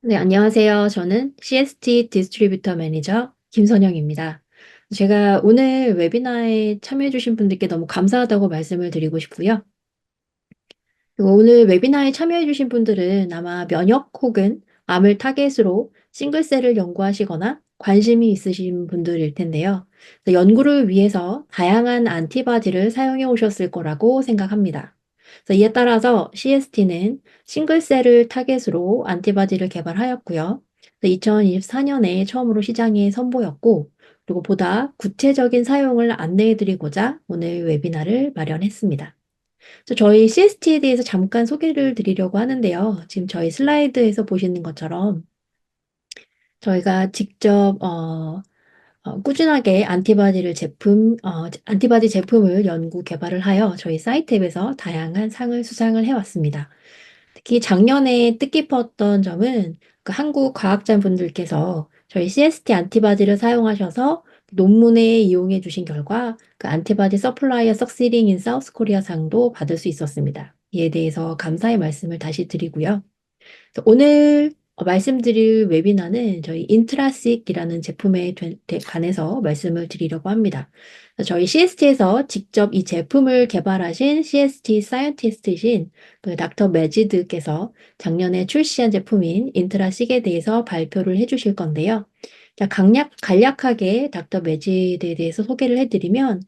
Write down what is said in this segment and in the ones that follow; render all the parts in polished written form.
네, 안녕하세요. 저는 CST 디스트리뷰터 매니저 김선영입니다. 제가 오늘 웨비나에 참여해주신 분들께 너무 감사하다고 말씀을 드리고 싶고요. 그리고 오늘 웨비나에 참여해주신 분들은 아마 면역 혹은 암을 타겟으로 싱글셀을 연구하시거나 관심이 있으신 분들일 텐데요. 연구를 위해서 다양한 안티바디를 사용해 오셨을 거라고 생각합니다. 이에 따라서 CST는 싱글셀을 타겟으로 안티바디를 개발하였고요. 2024년에 처음으로 시장에 선보였고, 그리고 보다 구체적인 사용을 안내해드리고자 오늘 웨비나를 마련했습니다. 그래서 저희 CST에 대해서 잠깐 소개를 드리려고 하는데요. 지금 저희 슬라이드에서 보시는 것처럼 저희가 직접 꾸준하게 안티바디 제품을 연구 개발을 하여 저희 사이트앱에서 다양한 상을 수상을 해왔습니다. 특히 작년에 뜻깊었던 점은 그 한국 과학자분들께서 저희 CST 안티바디를 사용하셔서 논문에 이용해 주신 결과 그 안티바디 서플라이어 석시딩 인 사우스 코리아 상도 받을 수 있었습니다. 이에 대해서 감사의 말씀을 다시 드리고요. 오늘 말씀드릴 웨비나는 저희 인트라식이라는 제품에 관해서 말씀을 드리려고 합니다. 저희 CST에서 직접 이 제품을 개발하신 CST 사이언티스트이신 그 닥터 매지드께서 작년에 출시한 제품인 인트라식에 대해서 발표를 해주실 건데요. 자, 간략하게 닥터 매지드에 대해서 소개를 해드리면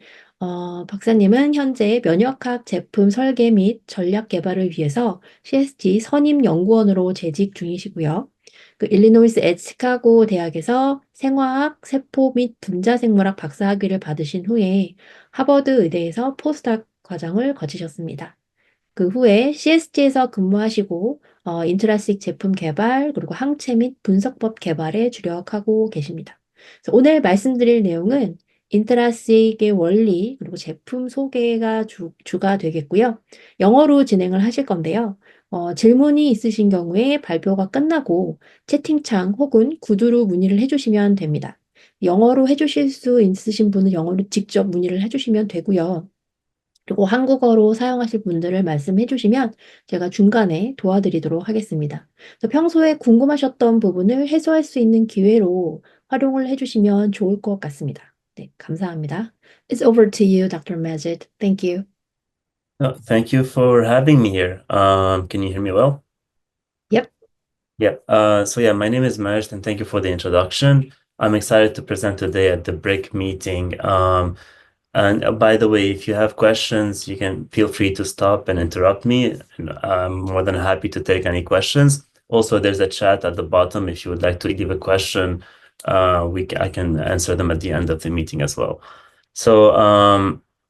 박사님은 현재 면역학 제품 설계 및 전략 개발을 위해서 CST 선임 연구원으로 재직 중이시고요. 그 일리노이스 앳 시카고 대학에서 생화학, 세포 및 분자생물학 박사학위를 받으신 후에 하버드 의대에서 포스닥 과정을 거치셨습니다. 그 후에 CST에서 근무하시고 인트라식 제품 개발 그리고 항체 및 분석법 개발에 주력하고 계십니다. 그래서 오늘 말씀드릴 내용은 인트라식의 원리 그리고 제품 소개가 주가 되겠고요. 영어로 진행을 하실 건데요. 질문이 있으신 경우에 발표가 끝나고 채팅창 혹은 구두로 문의를 해주시면 됩니다. 영어로 해주실 수 있으신 분은 영어로 직접 문의를 해주시면 되고요. 그리고 한국어로 사용하실 분들을 말씀해 주시면 제가 중간에 도와드리도록 하겠습니다. 그래서 평소에 궁금하셨던 부분을 해소할 수 있는 기회로 활용을 해주시면 좋을 것 같습니다. 네, 감사합니다. It's over to you, Dr. Majid. Thank you. Thank you for having me here. Can you hear me well? Yep. Yeah. My name is Majd, and thank you for the introduction. I'm excited to present today at the BRIC meeting. By the way, if you have questions, you can feel free to stop and interrupt me. And I'm more than happy to take any questions. Also, there's a chat at the bottom. If you would like to leave a question, I can answer them at the end of the meeting as well.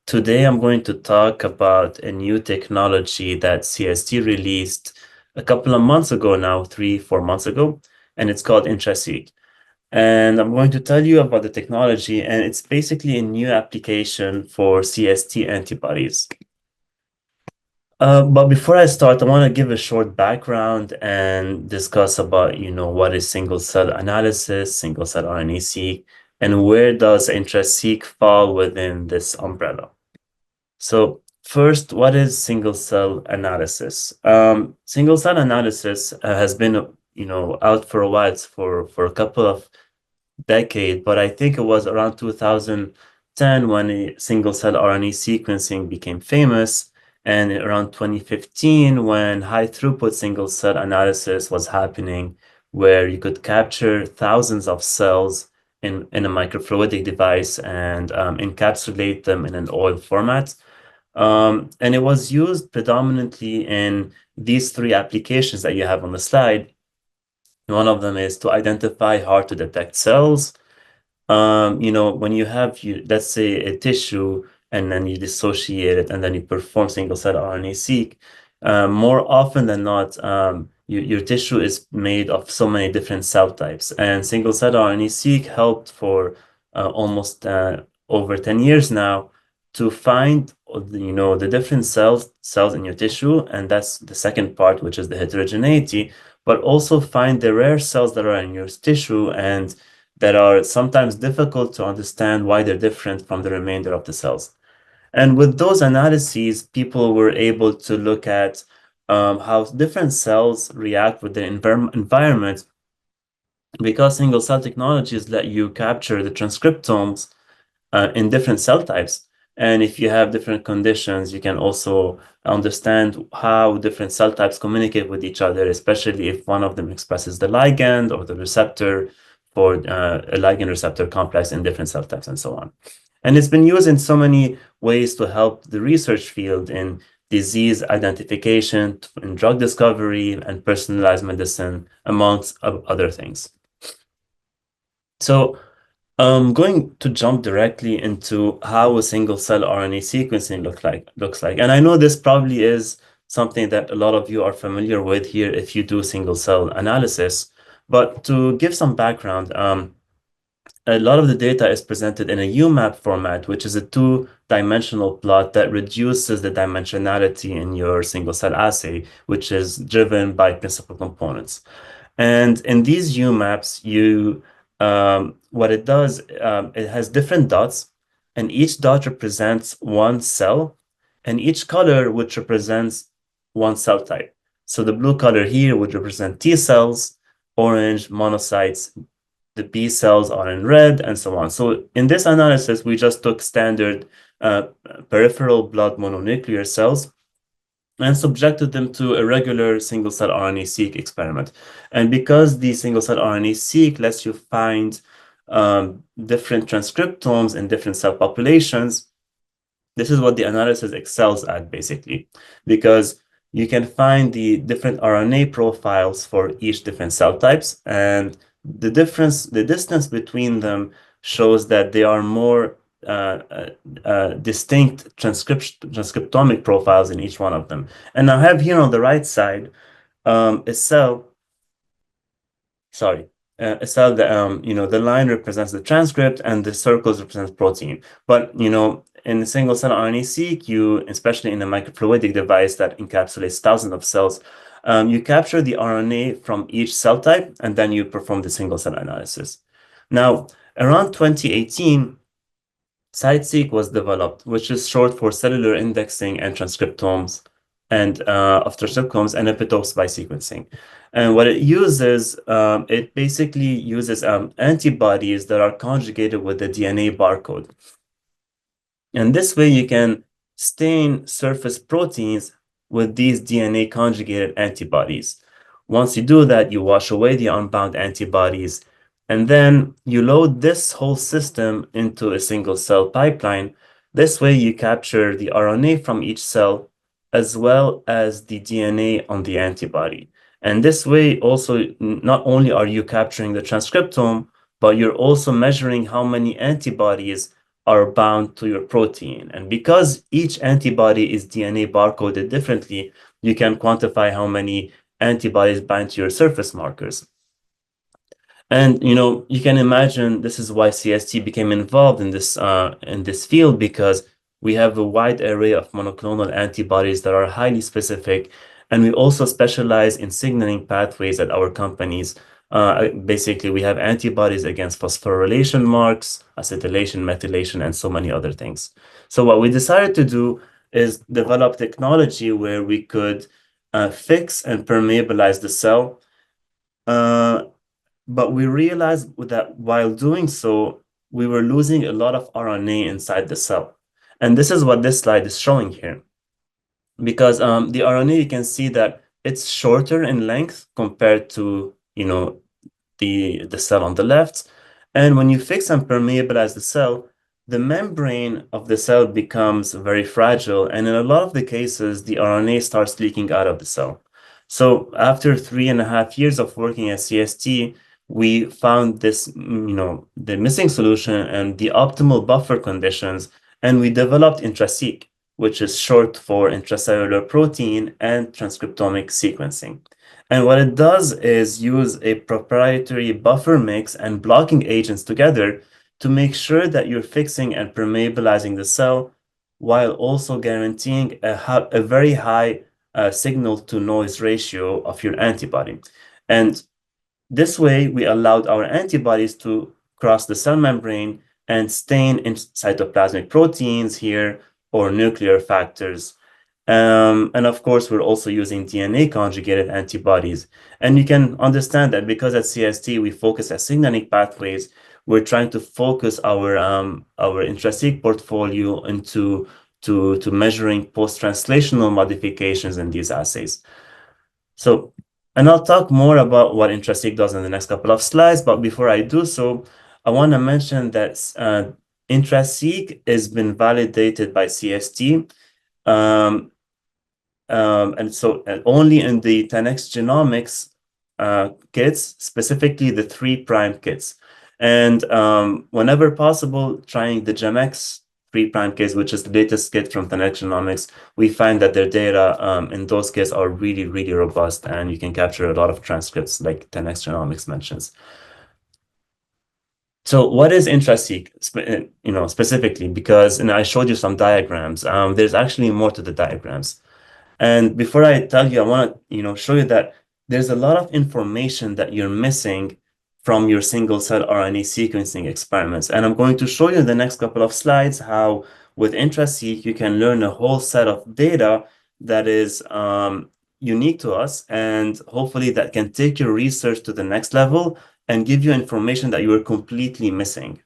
Today I'm going to talk about a new technology that CST released a couple of months ago now, 3-4 months ago, and it's called InTraSeq을. And I'm going to tell you about the technology, and it's basically a new application for CST antibodies. But before I start, I want to give a short background and discuss about, what is single cell analysis, single cell RNA-seq, and where does InTraSeq fall within this umbrella. So first, what is single cell analysis? Single cell analysis has been, out for a while, for a couple of decades, but I think it was around 2010 when single cell RNA sequencing became famous, and around 2015 when high throughput single cell analysis was happening, where you could capture thousands of cells in a microfluidic device and encapsulate them in an oil format. And it was used predominantly in these three applications that you have on the slide. One of them is to identify hard to detect cells. When you have, let's say, a tissue and then you dissociate it and then you perform single cell RNA-seq, more often than not, your tissue is made of so many different cell types. And single cell RNA-seq helped for almost over 10 years now to find the different cells in your tissue, and that's the second part, which is the heterogeneity, but also find the rare cells that are in your tissue and that are sometimes difficult to understand why they're different from the remainder of the cells. And with those analyses, people were able to look at how different cells react with the environment because single cell technologies let you capture the transcriptomes in different cell types. And if you have different conditions, you can also understand how different cell types communicate with each other, especially if one of them expresses the ligand or the receptor for a ligand receptor complex in different cell types and so on. And it's been used in so many ways to help the research field in disease identification, in drug discovery, and personalized medicine, amongst other things. So I'm going to jump directly into how a single cell RNA sequencing looks like. And I know this probably is something that a lot of you are familiar with here if you do single cell analysis. But to give some background, a lot of the data is presented in a UMAP format, which is a two-dimensional plot that reduces the dimensionality in your single cell assay, which is driven by principal components. And in these UMAPs, what it does, it has different dots, and each dot represents one cell, and each color which represents one cell type. So the blue color here would represent T cells, orange monocytes, the B cells are in red, and so on. So in this analysis, we just took standard peripheral blood mononuclear cells and subjected them to a regular single-cell RNA-seq experiment. And because the single-cell RNA-seq lets you find different transcriptomes in different cell populations, this is what the analysis excels at, basically, because you can find the different RNA profiles for each different cell types, and the distance between them shows that they are more distinct transcriptomic profiles in each one of them. And I have here on the right side a cell. Sorry, a cell that the line represents the transcript and the circles represent protein. But in a single cell RNA-seq, especially in a microfluidic device that encapsulates thousands of cells, you capture the RNA from each cell type, and then you perform the single cell analysis. Now, around 2018, CytSeq was developed, which is short for cellular indexing and transcriptomes and of transcriptomes and epitopes by sequencing. And what it basically uses antibodies that are conjugated with the DNA barcode. And this way you can stain surface proteins with these DNA conjugated antibodies. Once you do that, you wash away the unbound antibodies, and then you load this whole system into a single cell pipeline. This way you capture the RNA from each cell as well as the DNA on the antibody. And this way also, not only are you capturing the transcriptome, but you're also measuring how many antibodies are bound to your protein. And because each antibody is DNA barcoded differently, you can quantify how many antibodies bind to your surface markers. And you can imagine this is why CST became involved in this field, because we have a wide array of monoclonal antibodies that are highly specific, and we also specialize in signaling pathways at our companies. Basically, we have antibodies against phosphorylation marks, acetylation, methylation, and so many other things. So what we decided to do is develop technology where we could fix and permeabilize the cell. But we realized that while doing so, we were losing a lot of RNA inside the cell. And this is what this slide is showing here. Because the RNA, you can see that it's shorter in length compared to, the cell on the left. And when you fix and permeabilize the cell, the membrane of the cell becomes very fragile. And in a lot of the cases, the RNA starts leaking out of the cell. So after 3.5 years of working at CST, we found this, the missing solution and the optimal buffer conditions, and we developed InTraSeq, which is short for intracellular protein and transcriptomic sequencing. And what it does is use a proprietary buffer mix and blocking agents together to make sure that you're fixing and permeabilizing the cell while also guaranteeing a very high signal to noise ratio of your antibody. And this way, we allowed our antibodies to cross the cell membrane and stain in cytoplasmic proteins here or nuclear factors. And of course, we're also using DNA conjugated antibodies. And you can understand that because at CST we focus at signaling pathways, we're trying to focus our IntraSeq portfolio into to measuring post-translational modifications in these assays. So, and I'll talk more about what IntraSeq does in the next couple of slides, but before I do so, I want to mention that IntraSeq has been validated by CST. And so only in the 10x genomics kits, specifically the 3' kits. And whenever possible, trying the GEMX 3' kits, which is the latest kit from 10x genomics, we find that their data in those kits are really, really robust, and you can capture a lot of transcripts like 10x genomics mentions. So what is IntraSeq, specifically? Because I showed you some diagrams. There's actually more to the diagrams. And before I tell you, I want to, show you that there's a lot of information that you're missing from your single cell RNA sequencing experiments. And I'm going to show you in the next couple of slides how with IntraSeq, you can learn a whole set of data that is unique to us, and hopefully that can take your research to the next level and give you information that you were completely missing.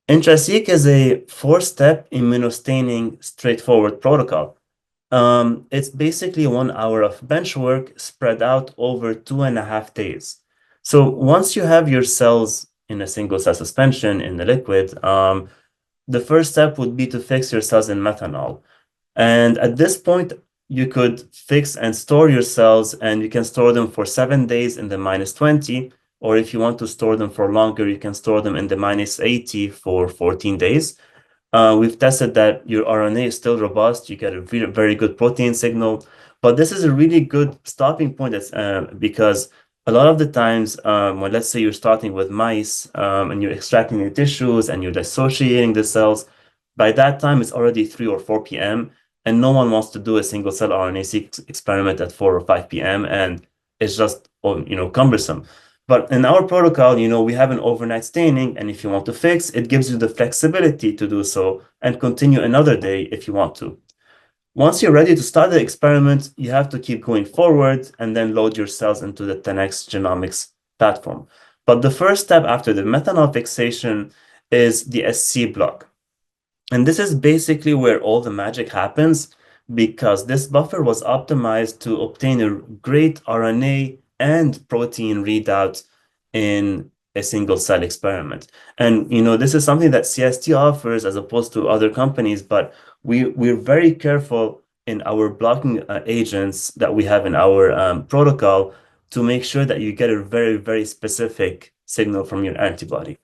IntraSeq is a 4-step immunostaining straightforward protocol. It's basically 1 hour of bench work spread out over 2.5 days. So once you have your cells in a single cell suspension in the liquid, the first step would be to fix your cells in methanol. And at this point, you could fix and store your cells, and you can store them for 7 days in the -20, or if you want to store them for longer, you can store them in the -80 for 14 days. We've tested that your RNA is still robust. You get a very, very good protein signal. But this is a really good stopping point because a lot of the times, when let's say you're starting with mice and you're extracting the tissues and you're dissociating the cells, by that time it's already 3 or 4 p.m. and no one wants to do a single cell RNA-seq experiment at 4 or 5 p.m. and it's just cumbersome. But in our protocol, we have an overnight staining, and if you want to fix, it gives you the flexibility to do so and continue another day if you want to. Once you're ready to start the experiment, you have to keep going forward and then load your cells into the 10x genomics platform. But the first step after the methanol fixation is the SC block. And this is basically where all the magic happens, because this buffer was optimized to obtain a great RNA and protein readout in a single cell experiment. And this is something that CST offers as opposed to other companies, but we're very careful in our blocking agents that we have in our protocol to make sure that you get a very, very specific signal from your antibody.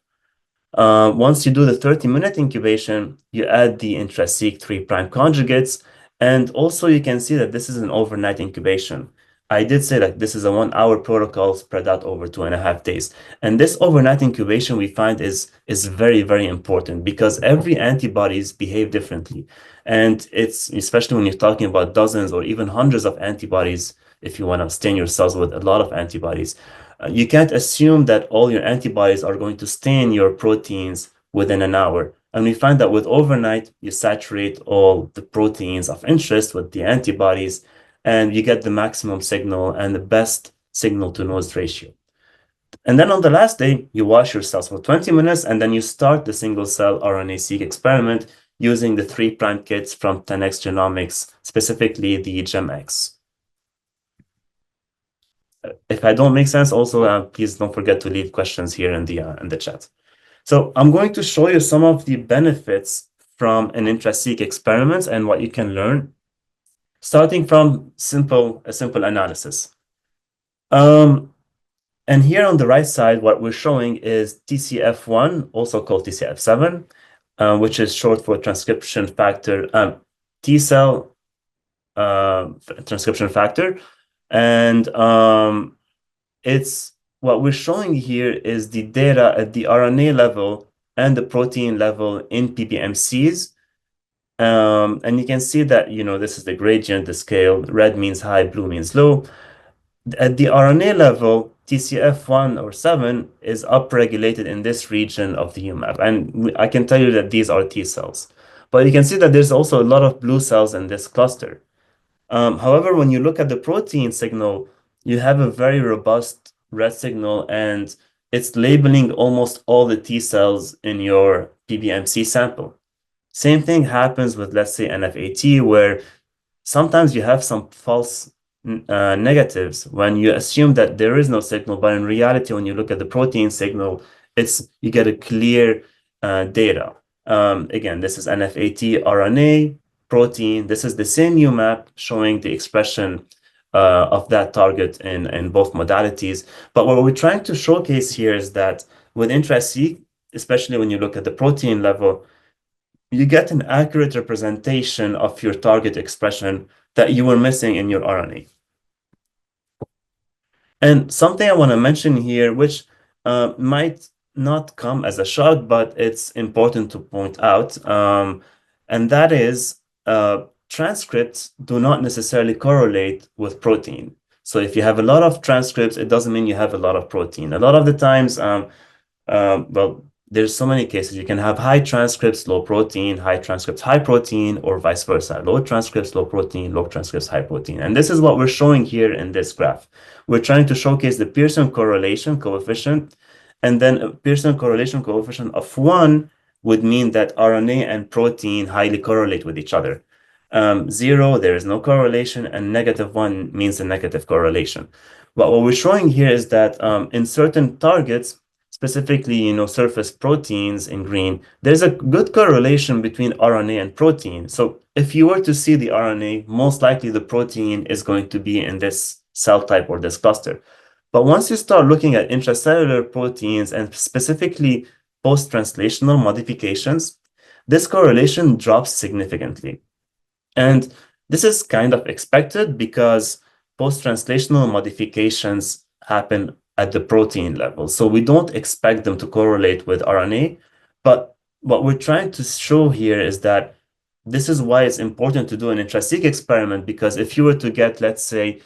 Once you do the 30-minute incubation, you add the IntraSeq 3' conjugates, and also you can see that this is an overnight incubation. I did say that this is a 1-hour protocol spread out over 2.5 days. And this overnight incubation we find is very, very important because every antibodies behave differently. And it's especially when you're talking about dozens or even hundreds of antibodies, if you want to stain your cells with a lot of antibodies, you can't assume that all your antibodies are going to stain your proteins within an hour. And we find that with overnight, you saturate all the proteins of interest with the antibodies, and you get the maximum signal and the best signal to noise ratio. And then on the last day, you wash your cells for 20 minutes, and then you start the single cell RNA-seq experiment using the 3' kits from 10x Genomics, specifically the GEMX. If I don't make sense, also please don't forget to leave questions here in the chat. So I'm going to show you some of the benefits from an IntraSeq experiment and what you can learn, starting from a simple analysis. And here on the right side, what we're showing is TCF1, also called TCF7, which is short for transcription factor, T cell transcription factor. And it's what we're showing here is the data at the RNA level and the protein level in PBMCs. And you can see that, this is the gradient, the scale. Red means high, blue means low. At the RNA level, TCF1 or 7 is upregulated in this region of the UMAP. And I can tell you that these are T cells. But you can see that there's also a lot of blue cells in this cluster. However, when you look at the protein signal, you have a very robust red signal, and it's labeling almost all the T cells in your PBMC sample. Same thing happens with, let's say, NFAT, where sometimes you have some false negatives when you assume that there is no signal, but in reality, when you look at the protein signal, you get a clear data. Again, this is NFAT RNA protein. This is the same UMAP showing the expression of that target in both modalities. But what we're trying to showcase here is that with IntraSeq, especially when you look at the protein level, you get an accurate representation of your target expression that you were missing in your RNA. And something I want to mention here, which might not come as a shock, but it's important to point out, and that is transcripts do not necessarily correlate with protein. So if you have a lot of transcripts, it doesn't mean you have a lot of protein. A lot of the times, well, there's so many cases. You can have high transcripts, low protein, high transcripts, high protein, or vice versa. Low transcripts, low protein, low transcripts, high protein. And this is what we're showing here in this graph. We're trying to showcase the Pearson correlation coefficient, and then a Pearson correlation coefficient of 1 would mean that RNA and protein highly correlate with each other. 0, there is no correlation, and -1 means a negative correlation. But what we're showing here is that in certain targets, specifically, surface proteins in green, there's a good correlation between RNA and protein. So if you were to see the RNA, most likely the protein is going to be in this cell type or this cluster. But once you start looking at intracellular proteins and specifically post-translational modifications, this correlation drops significantly. And this is kind of expected because post-translational modifications happen at the protein level. So we don't expect them to correlate with RNA. But what we're trying to show here is that this is why it's important to do an IntraSeq experiment, because if you were to get, let's say,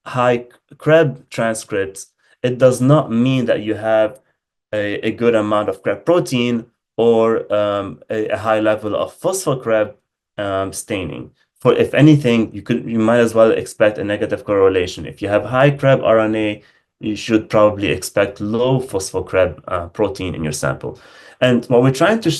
high CREB transcripts, it does not mean that you have a good amount of CREB protein or a high level of phospho-CREB staining. For if anything, you might as well expect a negative correlation. If you have high CREB RNA, you should probably expect low phospho-CREB protein in your sample. And what we're trying to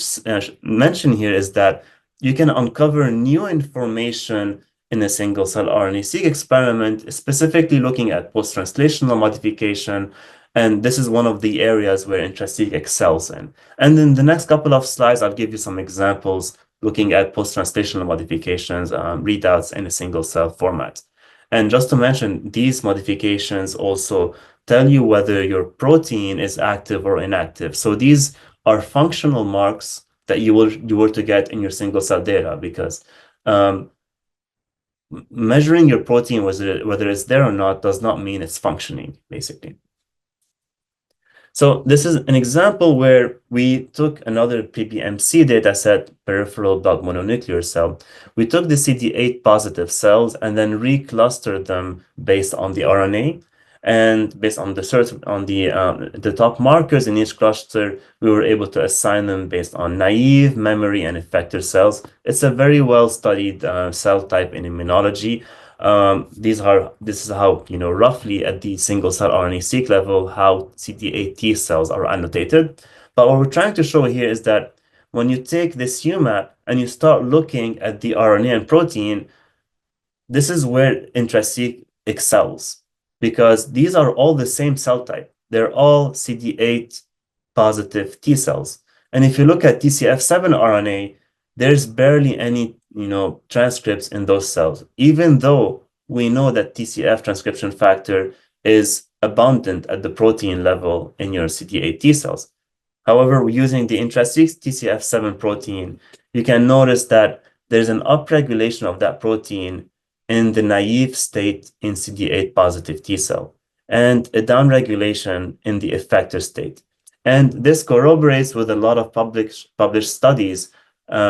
mention here is that you can uncover new information in a single-cell RNA-seq experiment, specifically looking at post-translational modification. And this is one of the areas where IntraSeq excels in. And in the next couple of slides, I'll give you some examples looking at post-translational modifications, readouts in a single-cell format. And just to mention, these modifications also tell you whether your protein is active or inactive. So these are functional marks that you were to get in your single-cell data, because measuring your protein, whether it's there or not, does not mean it's functioning, basically. So this is an example where we took another PBMC dataset, peripheral blood mononuclear cell. We took the CD8 positive cells and then reclustered them based on the RNA. And based on the top markers in each cluster, we were able to assign them based on naive, memory, and effector cells. It's a very well-studied cell type in immunology. This is how, roughly at the single-cell RNA-seq level, how CD8 T cells are annotated. But what we're trying to show here is that when you take this UMAP and you start looking at the RNA and protein, this is where IntraSeq excels, because these are all the same cell type. They're all CD8 positive T cells. And if you look at TCF7 RNA, there's barely any transcripts in those cells, even though we know that TCF transcription factor is abundant at the protein level in your CD8 T cells. However, using the IntraSeq TCF7 protein, you can notice that there's an upregulation of that protein in the naive state in CD8 positive T cell, and a downregulation in the effector state. And this corroborates with a lot of published studies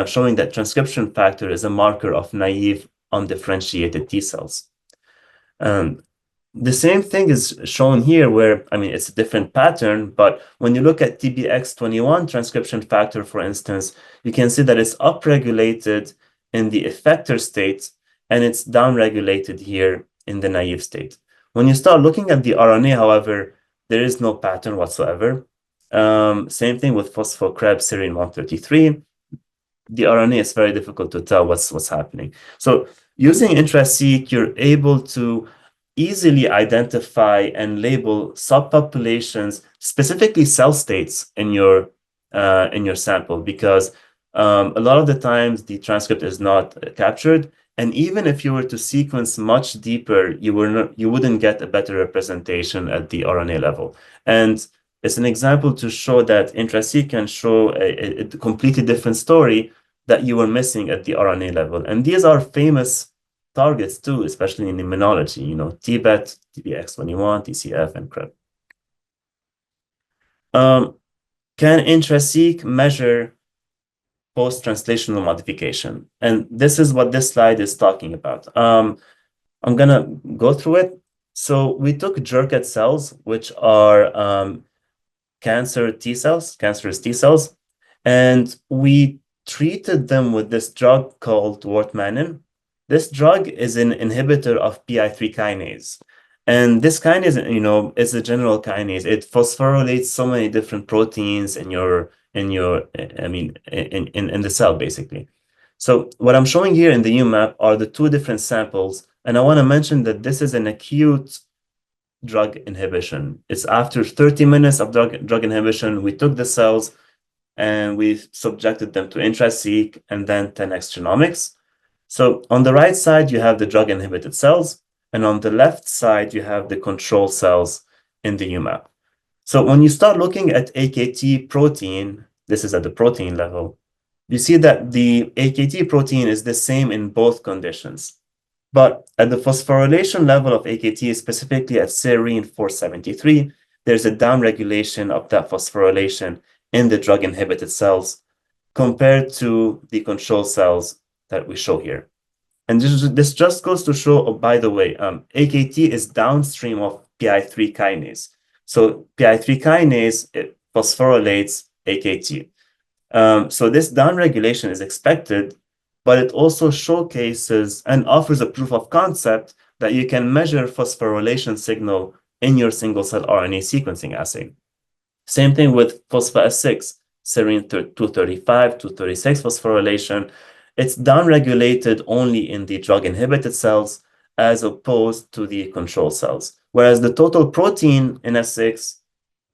showing that transcription factor is a marker of naive undifferentiated T cells. the same thing is shown here where, I mean, it's a different pattern, but when you look at TBX21 transcription factor, for instance, you can see that it's upregulated in the effector state and it's downregulated here in the naive state. When you start looking at the RNA, however, there is no pattern whatsoever. Same thing with phosphocreb serine 133. The RNA is very difficult to tell what's happening. So using IntraSeq, you're able to easily identify and label subpopulations, specifically cell states in your sample, because a lot of the times the transcript is not captured. And even if you were to sequence much deeper, you wouldn't get a better representation at the RNA level. And it's an example to show that IntraSeq can show a completely different story that you were missing at the RNA level. And these are famous targets too, especially in immunology, you know, TBET, TBX21, TCF, and CREB. Can IntraSeq measure post-translational modification? And this is what this slide is talking about. I'm gonna go through it. So we took Jurkat cells, which are cancerous T cells, and we treated them with this drug called wortmannin. This drug is an inhibitor of PI3 kinase. And this kinase, you know, is a general kinase. It phosphorylates so many different proteins in the cell, basically. So what I'm showing here in the UMAP are the two different samples. And I want to mention that this is an acute drug inhibition. It's after 30 minutes of drug inhibition, we took the cells and we subjected them to IntraSeq and then 10x genomics. So on the right side, you have the drug inhibited cells, and on the left side, you have the control cells in the UMAP. So when you start looking at AKT protein, this is at the protein level, you see that the AKT protein is the same in both conditions. But at the phosphorylation level of AKT, specifically at serine 473, there's a downregulation of that phosphorylation in the drug-inhibited cells compared to the control cells that we show here. And this just goes to show, oh, by the way, AKT is downstream of PI3 kinase. So PI3 kinase, it phosphorylates AKT. So this downregulation is expected, but it also showcases and offers a proof of concept that you can measure phosphorylation signal in your single-cell RNA sequencing assay. Same thing with phospho-S6, serine 235, 236 phosphorylation. It's downregulated only in the drug-inhibited cells as opposed to the control cells. Whereas the total protein in S6,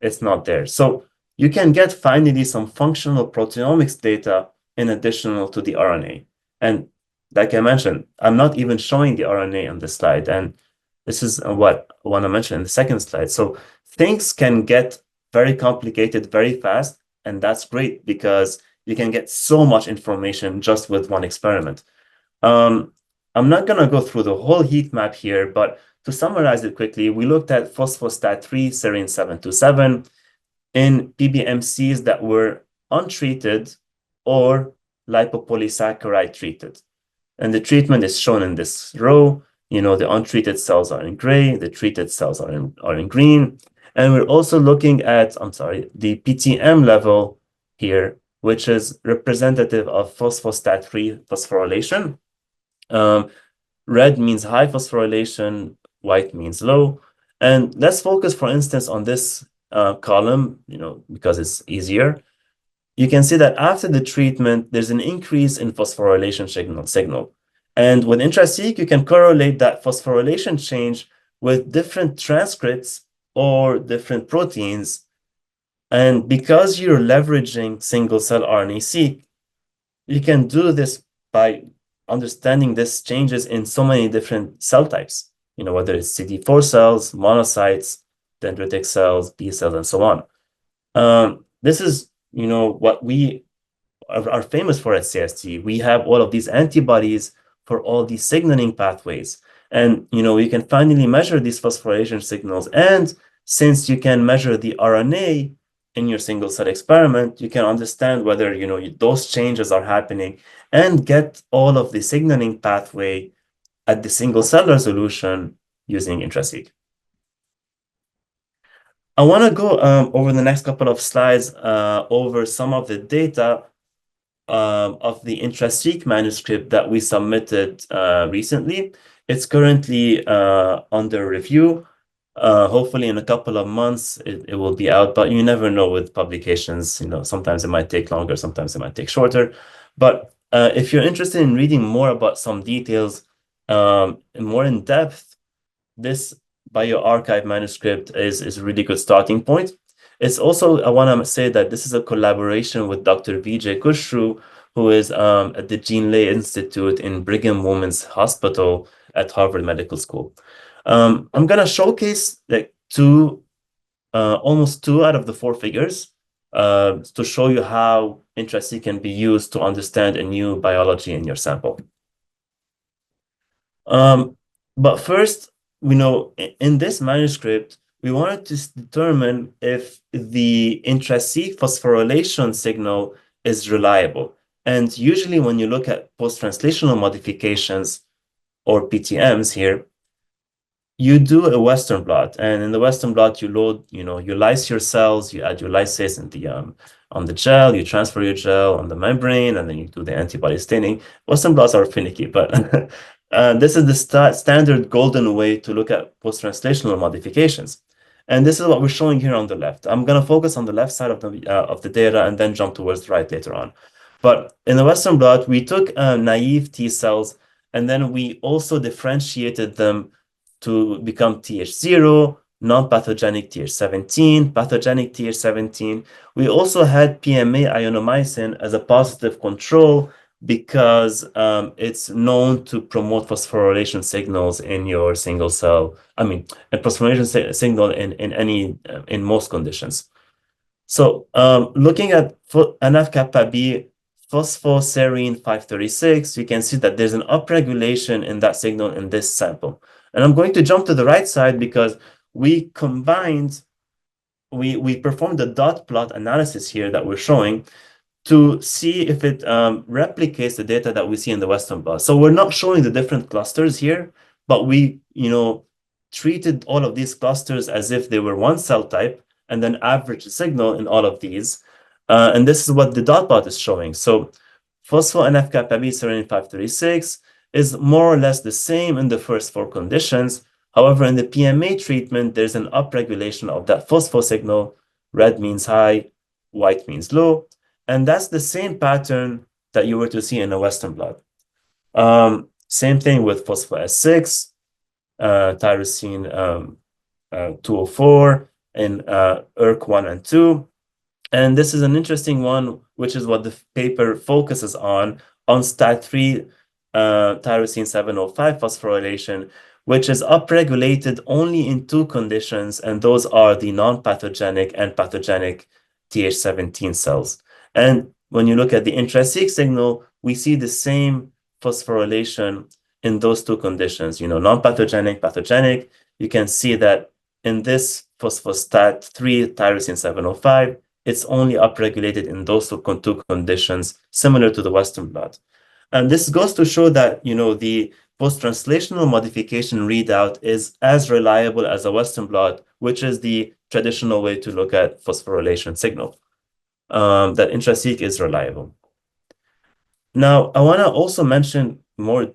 it's not there. So you can get finally some functional proteomics data in addition to the RNA. And like I mentioned, I'm not even showing the RNA on this slide. And this is what I want to mention in the second slide. So things can get very complicated very fast. And that's great because you can get so much information just with one experiment. I'm not going to go through the whole heat map here, but to summarize it quickly, we looked at phosphostat-3, serine 727, in PBMCs that were untreated or lipopolysaccharide treated. And the treatment is shown in this row. You know, the untreated cells are in gray, the treated cells are in green. And we're also looking at, the PTM level here, which is representative of phosphostat-3 phosphorylation. Red means high phosphorylation, white means low. And let's focus, for instance, on this column, you know, because it's easier. You can see that after the treatment, there's an increase in phosphorylation signal. And with IntraSeq, you can correlate that phosphorylation change with different transcripts or different proteins. And because you're leveraging single-cell RNA-seq, you can do this by understanding these changes in so many different cell types, you know, whether it's CD4 cells, monocytes, dendritic cells, B cells, and so on. This is, you know, what we are famous for at CST. We have all of these antibodies for all these signaling pathways. And, you know, you can finally measure these phosphorylation signals. And since you can measure the RNA in your single cell experiment, you can understand whether, you know, those changes are happening and get all of the signaling pathway at the single cell resolution using IntraSeq. I want to go over the next couple of slides over some of the data of the InTraSeq manuscript that we submitted recently. It's currently under review. Hopefully in a couple of months it will be out, but you never know with publications. Sometimes it might take longer, sometimes it might take shorter. But if you're interested in reading more about some details, more in depth, this bioRxiv manuscript is a really good starting point. It's also, I want to say that this is a collaboration with Dr. Vijay Kushru, who is at the Jean Lay Institute in Brigham Women's Hospital at Harvard Medical School. I'm going to showcase like almost 2 out of the 4 figures to show you how InTraSeq can be used to understand a new biology in your sample. But first, in this manuscript, we wanted to determine if the InTraSeq phosphorylation signal is reliable. And usually when you look at post-translational modifications or PTMs here, you do a Western blot, and in the Western blot, you load, you lyse your cells, you add your lysase in the on the gel, you transfer your gel on the membrane, and then you do the antibody staining. Western blots are finicky, but this is the standard golden way to look at post-translational modifications. And this is what we're showing here on the left. I'm going to focus on the left side of the data and then jump towards the right later on. But in the Western blot, we took naive T cells, and then we also differentiated them to become Th0, non-pathogenic Th17, pathogenic Th17. We also had PMA ionomycin as a positive control because it's known to promote phosphorylation signals in your single cell. A phosphorylation signal in most conditions. So looking at NF-kappa B, phosphoserine 536, you can see that there's an upregulation in that signal in this sample. And I'm going to jump to the right side because we performed a dot plot analysis here that we're showing to see if it replicates the data that we see in the Western blot. So we're not showing the different clusters here, but we, treated all of these clusters as if they were one cell type and then average the signal in all of these. And this is what the dot plot is showing. So phospho NF-kappa B serine 536 is more or less the same in the first 4 conditions. However, in the PMA treatment, there's an upregulation of that phospho signal. Red means high, white means low. And that's the same pattern that you were to see in a Western blot. Same thing with phospho S6, tyrosine 204 in ERK1 and 2. And this is an interesting one, which is what the paper focuses on STAT3 tyrosine 705 phosphorylation, which is upregulated only in 2 conditions, and those are the non-pathogenic and pathogenic Th17 cells. And when you look at the InTraSeq signal, we see the same phosphorylation in those 2 conditions, non-pathogenic, pathogenic. You can see that in this phosphostat3 tyrosine 705, it's only upregulated in those 2 conditions, similar to the Western blot. And this goes to show that, the post-translational modification readout is as reliable as a Western blot, which is the traditional way to look at phosphorylation signal. That InTraSeq is reliable. Now, I want to also mention more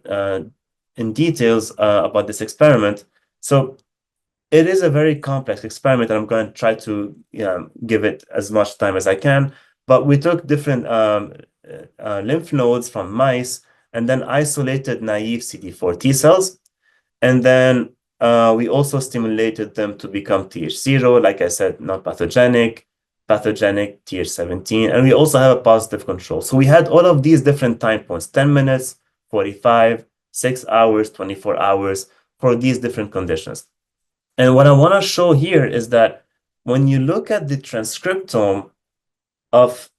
in details about this experiment. So it is a very complex experiment, and I'm going to try to give it as much time as I can. But we took different lymph nodes from mice and then isolated naive CD4 T cells. And then we also stimulated them to become Th0, like I said, not pathogenic, pathogenic Th17. And we also have a positive control. So we had all of these different time points, 10 minutes, 45, 6 hours, 24 hours for these different conditions. And what I want to show here is that when you look at the transcriptome of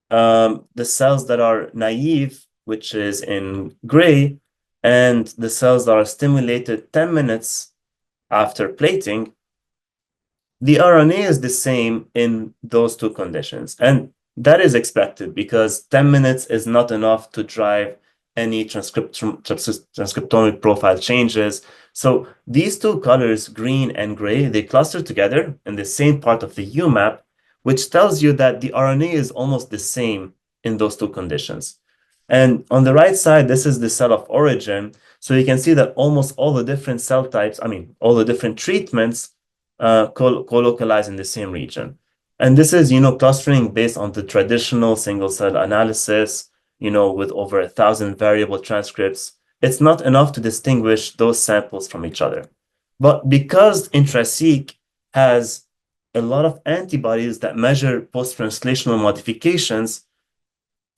the cells that are naive, which is in gray, and the cells that are stimulated 10 minutes after plating, the RNA is the same in those 2 conditions. And that is expected because 10 minutes is not enough to drive any transcriptomic profile changes. So these two colors, green and gray, they cluster together in the same part of the UMAP, which tells you that the RNA is almost the same in those two conditions. And on the right side, this is the cell of origin. So you can see that almost all the different cell types, all the different treatments co-localize in the same region. And this is, clustering based on the traditional single cell analysis, with over 1,000 variable transcripts. It's not enough to distinguish those samples from each other. But because InTraSeq has a lot of antibodies that measure post-translational modifications,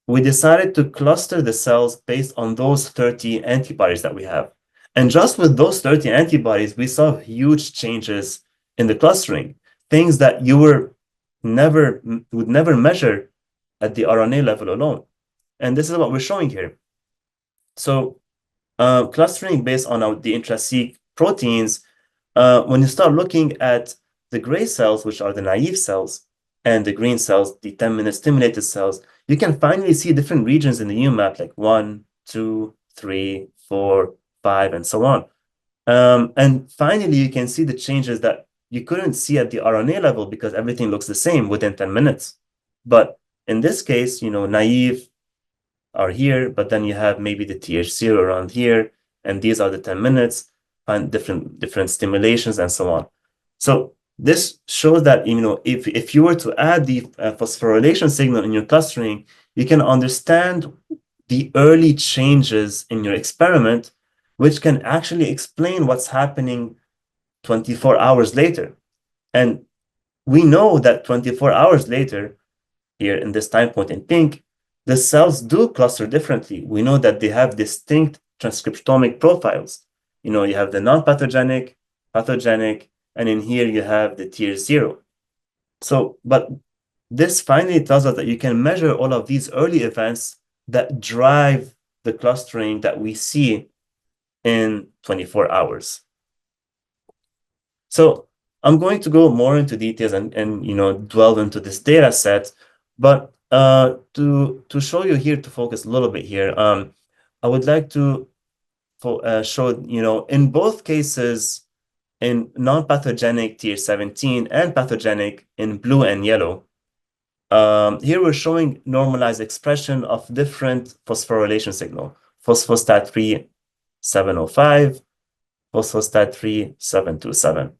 we decided to cluster the cells based on those 30 antibodies that we have. And just with those 30 antibodies, we saw huge changes in the clustering, things that you would never measure at the RNA level alone. And this is what we're showing here. So clustering based on the InTraSeq proteins, when you start looking at the gray cells, which are the naive cells, and the green cells, the 10-minute stimulated cells, you can finally see different regions in the UMAP, like 1, 2, 3, 4, 5, and so on. And finally, you can see the changes that you couldn't see at the RNA level because everything looks the same within 10 minutes. But in this case, naive are here, but then you have maybe the Th0 around here, and these are the 10 minutes, and different stimulations and so on. So this shows that, if you were to add the phosphorylation signal in your clustering, you can understand the early changes in your experiment, which can actually explain what's happening 24 hours later. And we know that 24 hours later, here in this time point in pink, the cells do cluster differently. We know that they have distinct transcriptomic profiles. You have the non-pathogenic, pathogenic, and in here you have the Th0. So, but this finally tells us that you can measure all of these early events that drive the clustering that we see in 24 hours. So I'm going to go more into details and delve into this data set, but to show you here, to focus a little bit here, I would like to show, in both cases, in non-pathogenic Th17 and pathogenic in blue and yellow, here we're showing normalized expression of different phosphorylation signal, phosphostat 3 705, phosphostat 3 727.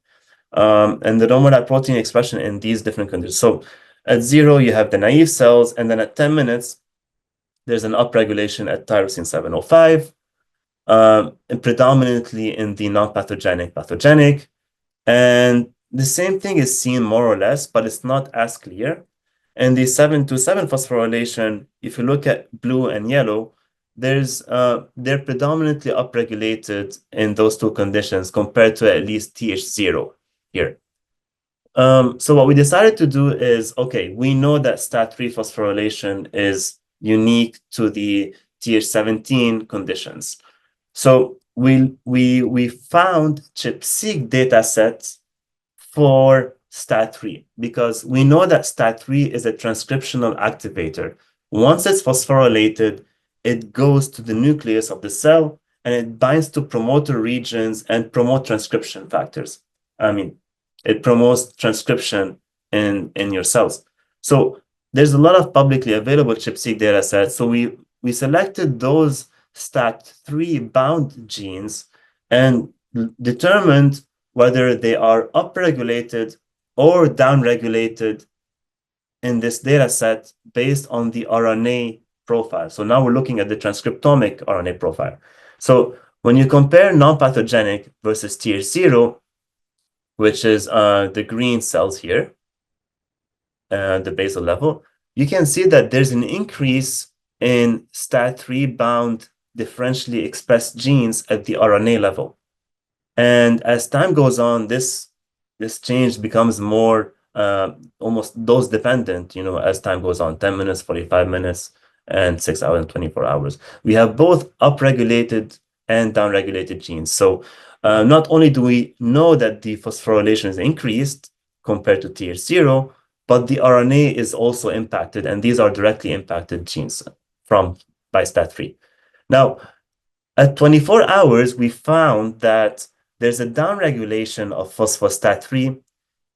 And the normalized protein expression in these different conditions. So at 0, you have the naive cells, and then at 10 minutes, there's an upregulation at tyrosine 705, and predominantly in the non-pathogenic pathogenic. And the same thing is seen more or less, but it's not as clear. And the 727 phosphorylation, if you look at blue and yellow, they're predominantly upregulated in those two conditions compared to at least Th0 here. So what we decided to do is, okay, we know that STAT3 phosphorylation is unique to the Th17 conditions. So we found ChIP-seq data sets for STAT3 because we know that STAT3 is a transcriptional activator. Once it's phosphorylated, it goes to the nucleus of the cell and it binds to promoter regions and promote transcription factors. It promotes transcription in your cells. So there's a lot of publicly available ChIP-seq data sets. So we selected those STAT3 bound genes and determined whether they are upregulated or downregulated in this data set based on the RNA profile. So now we're looking at the transcriptomic RNA profile. So when you compare non-pathogenic versus Th0, which is the green cells here, the basal level, you can see that there's an increase in STAT3 bound differentially expressed genes at the RNA level. And as time goes on, this change becomes more almost dose dependent, as time goes on, 10 minutes, 45 minutes, and 6 hours and 24 hours. We have both upregulated and downregulated genes. So not only do we know that the phosphorylation is increased compared to Th0, but the RNA is also impacted, and these are directly impacted genes by STAT3. Now, at 24 hours, we found that there's a downregulation of phospho-STAT3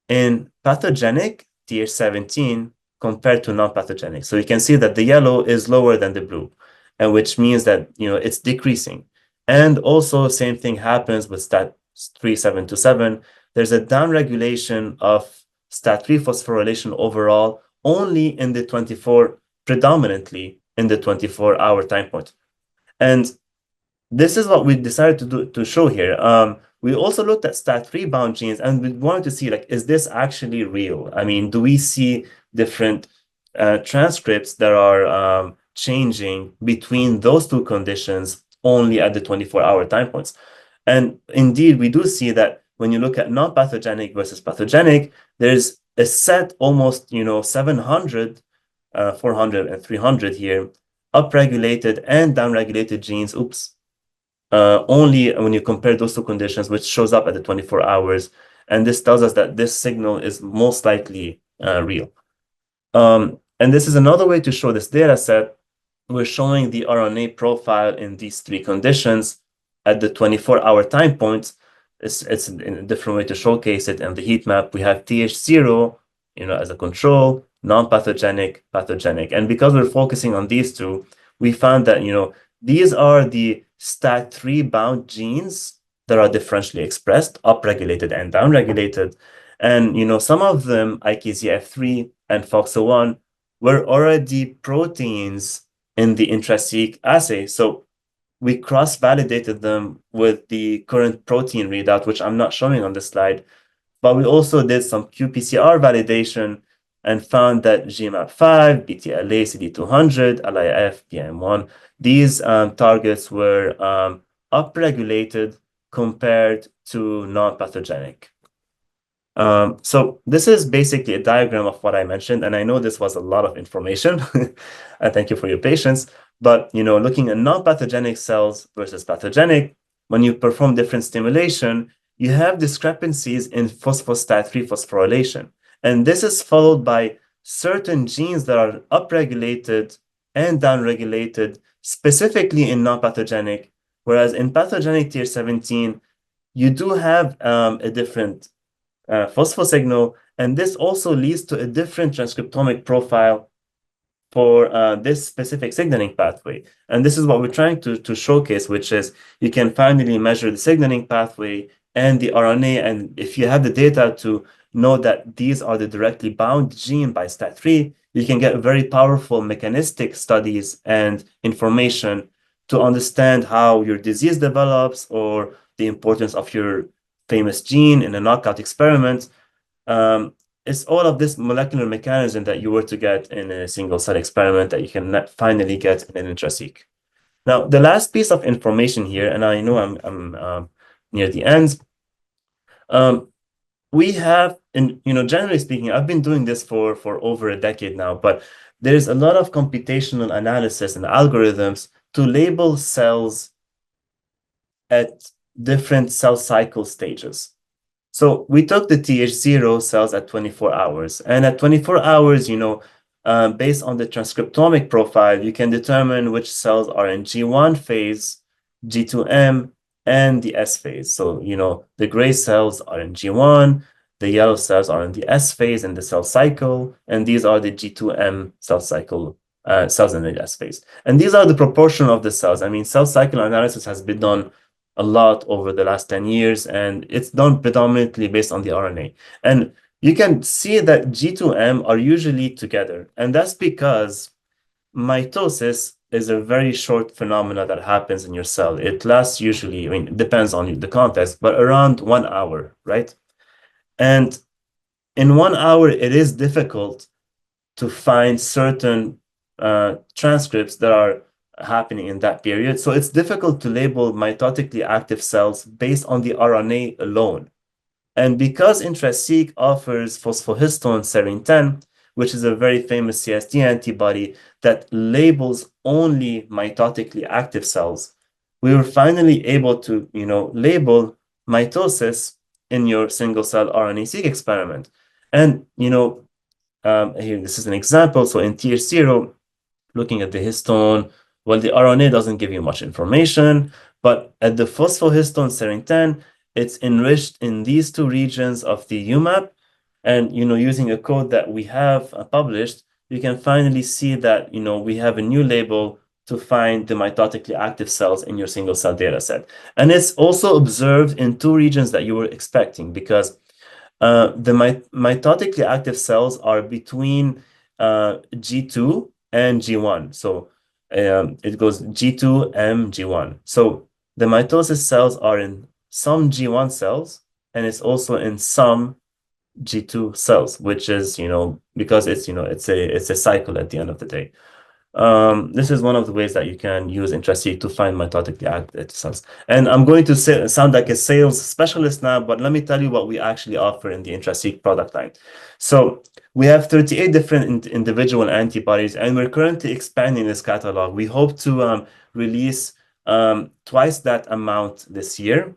in pathogenic Th17 compared to non-pathogenic. So you can see that the yellow is lower than the blue, and which means that it's decreasing. And also, same thing happens with STAT3727. There's a downregulation of STAT3 phosphorylation overall only in the 24, predominantly in the 24-hour time point. And this is what we decided to show here. We also looked at STAT3 bound genes, and we wanted to see, like, is this actually real? I mean, do we see different transcripts that are changing between those two conditions only at the 24-hour time points? And indeed, we do see that when you look at non-pathogenic versus pathogenic, there's a set almost 700, 400, and 300 here, upregulated and downregulated genes. Only when you compare those two conditions, which shows up at the 24 hours. And this tells us that this signal is most likely real. And this is another way to show this data set. We're showing the RNA profile in these three conditions at the 24-hour time points. It's a different way to showcase it. And the heat map, we have Th0, as a control, non-pathogenic, pathogenic. And because we're focusing on these two, we found that, these are the STAT3 bound genes that are differentially expressed, upregulated and downregulated. And, some of them, IKZF3 and FOXO1, were already proteins in the InTraSeq assay. So we cross-validated them with the current protein readout, which I'm not showing on the slide. But we also did some qPCR validation and found that GMAP5, BTLA, CD200, LIF, PM1, these targets were upregulated compared to non-pathogenic. So this is basically a diagram of what I mentioned, and I know this was a lot of information. I thank you for your patience. But looking at non-pathogenic cells versus pathogenic, when you perform different stimulation, you have discrepancies in phosphostat-3 phosphorylation. And this is followed by certain genes that are upregulated and downregulated, specifically in non-pathogenic, whereas in pathogenic Th17, you do have a different phosphosignal, and this also leads to a different transcriptomic profile for this specific signaling pathway. And this is what we're trying to showcase, which is you can finally measure the signaling pathway and the RNA. And if you have the data to know that these are the directly bound gene by STAT3, you can get very powerful mechanistic studies and information to understand how your disease develops or the importance of your famous gene in a knockout experiment. It's all of this molecular mechanism that you were to get in a single cell experiment that you can finally get in an InTraSeq. Now, the last piece of information here, and I know I'm near the end. We have, generally speaking, I've been doing this for over a decade now, but there's a lot of computational analysis and algorithms to label cells at different cell cycle stages. So we took the Th0 cells at 24 hours. And at 24 hours, based on the transcriptomic profile, you can determine which cells are in G1 phase, G2M, and the S phase. So, the gray cells are in G1, the yellow cells are in the S phase in the cell cycle, and these are the G2M cell cycle cells in the S phase. And these are the proportion of the cells. I mean, cell cycle analysis has been done a lot over the last 10 years, and it's done predominantly based on the RNA. And you can see that G2M are usually together, and that's because mitosis is a very short phenomena that happens in your cell. It lasts usually, it depends on the context, but around 1 hour, right? And in 1 hour, it is difficult to find certain transcripts that are happening in that period. So it's difficult to label mitotically active cells based on the RNA alone. And because InTraSeq offers phosphohistone serine 10, which is a very famous CSD antibody that labels only mitotically active cells, we were finally able to, label mitosis in your single cell RNA-seq experiment. And, here, this is an example. So in Th0, looking at the histone, well, the RNA doesn't give you much information, but at the phosphohistone serine 10, it's enriched in these two regions of the UMAP. And, using a code that we have published, you can finally see that, we have a new label to find the mitotically active cells in your single cell data set. And it's also observed in two regions that you were expecting, because the mitotically active cells are between G2 and G1. So it goes G2, M, G1. So the mitosis cells are in some G1 cells, and it's also in some G2 cells, which is, because it's a cycle at the end of the day. This is one of the ways that you can use InTraSeq to find mitotically active cells. And I'm going to sound like a sales specialist now, but let me tell you what we actually offer in the InTraSeq product line. So we have 38 different individual antibodies, and we're currently expanding this catalog. We hope to release twice that amount this year.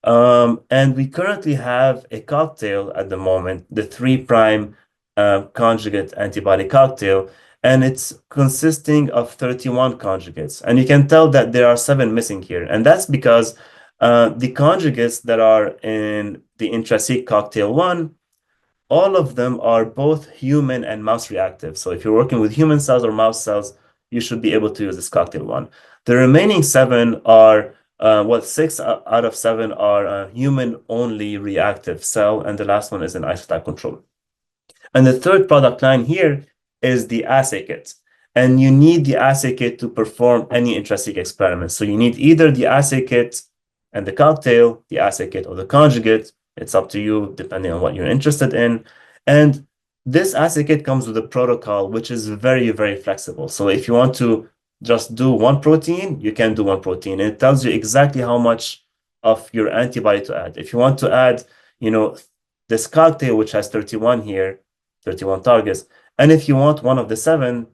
And we currently have a cocktail at the moment, the 3' conjugate antibody cocktail, and it's consisting of 31 conjugates. And you can tell that there are 7 missing here. And that's because the conjugates that are in the InTraSeq cocktail 1, all of them are both human and mouse reactive. So if you're working with human cells or mouse cells, you should be able to use this cocktail 1. The remaining 7 are 6 out of 7 are human-only reactive cell, and the last one is an isotype control. And the third product line here is the assay kit. And you need the assay kit to perform any InTraSeq experiment. So you need either the assay kit and the cocktail, the assay kit or the conjugate. It's up to you, depending on what you're interested in. And this assay kit comes with a protocol, which is very, very flexible. So if you want to just do one protein, you can do one protein. It tells you exactly how much of your antibody to add. If you want to add, this cocktail, which has 31 here, 31 targets, and if you want one of the 7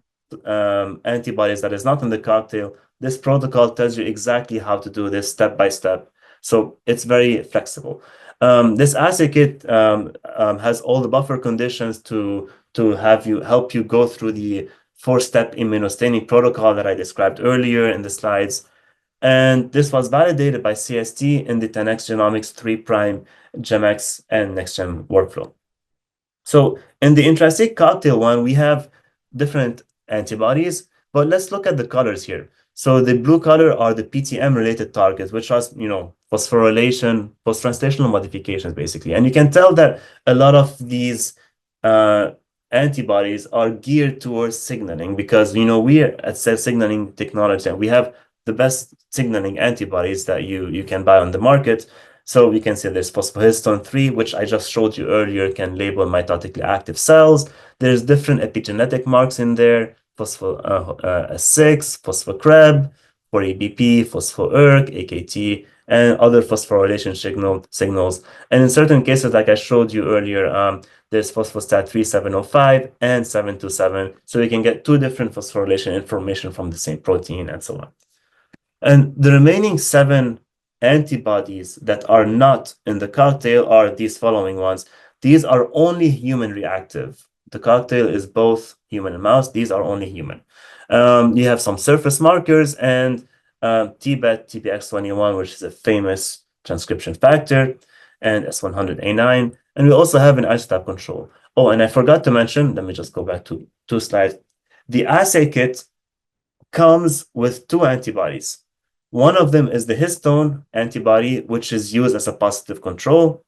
antibodies that is not in the cocktail, this protocol tells you exactly how to do this step by step. So it's very flexible. This assay kit has all the buffer conditions to help you go through the 4-step immunostaining protocol that I described earlier in the slides. And this was validated by CST in the 10x Genomics 3' GEMX and NextGen workflow. So in the InTraSeq cocktail one, we have different antibodies, but let's look at the colors here. So the blue color are the PTM-related targets, which are, phosphorylation, post-translational modifications, basically. And you can tell that a lot of these antibodies are geared towards signaling, because, we at Cell Signaling Technology, and we have the best signaling antibodies that you can buy on the market. So we can say there's phosphohistone 3, which I just showed you earlier, can label mitotically active cells. There's different epigenetic marks in there, phospho-6, phosphocreb, 4-ABP, phospho-ERK, AKT, and other phosphorylation signals. And in certain cases, like I showed you earlier, there's phosphostat 3705 and 727. So you can get 2 different phosphorylation information from the same protein and so on. And the remaining 7 antibodies that are not in the cocktail are these following ones. These are only human reactive. The cocktail is both human and mouse. These are only human. You have some surface markers and TBET, TPX21, which is a famous transcription factor, and S100A9. And we also have an isotype control. Oh, and I forgot to mention, let me just go back to 2 slides. The assay kit comes with 2 antibodies. One of them is the histone antibody, which is used as a positive control.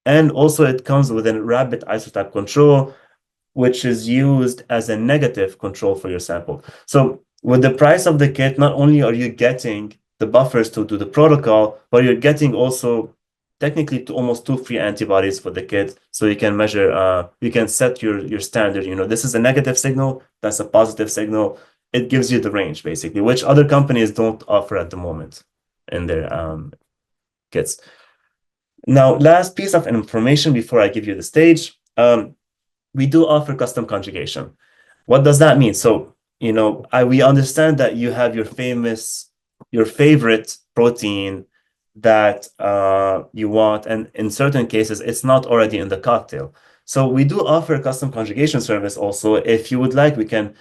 And also it comes with a rabbit isotype control, which is used as a negative control for your sample. So with the price of the kit, not only are you getting the buffers to do the protocol, but you're getting also technically almost 2 free antibodies for the kit. So you can measure, you can set your standard, this is a negative signal, that's a positive signal. It gives you the range, basically, which other companies don't offer at the moment in their kits. Now, last piece of information before I give you the stage, we do offer custom conjugation. What does that mean? So, we understand that you have your favorite protein that you want, and in certain cases, it's not already in the cocktail. So we do offer a custom conjugation service also. If you would like, we can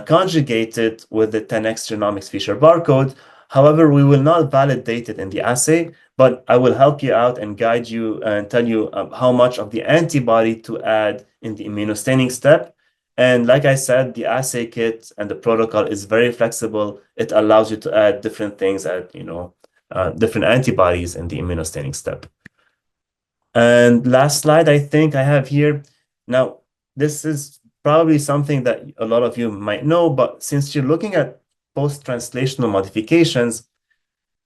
conjugate it with the 10x Genomics feature barcode. However, we will not validate it in the assay, but I will help you out and guide you and tell you how much of the antibody to add in the immunostaining step. And like I said, the assay kit and the protocol is very flexible. It allows you to add different things at, different antibodies in the immunostaining step. And last slide, I think I have here. Now, this is probably something that a lot of you might know, but since you're looking at post-translational modifications,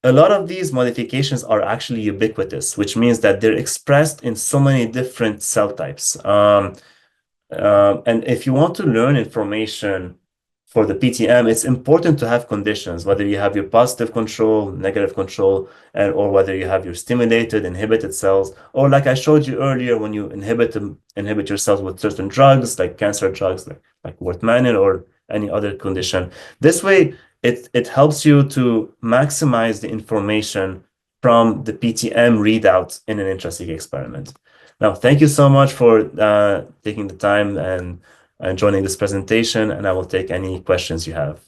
a lot of these modifications are actually ubiquitous, which means that they're expressed in so many different cell types. And if you want to learn information for the PTM, it's important to have conditions, whether you have your positive control, negative control, or whether you have your stimulated, inhibited cells, or like I showed you earlier, when you inhibit your cells with certain drugs, like cancer drugs, like Wortmannin or any other condition. This way, it helps you to maximize the information from the PTM readout in an InTraSeq experiment. Now, thank you so much for taking the time and joining this presentation, and I will take any questions you have.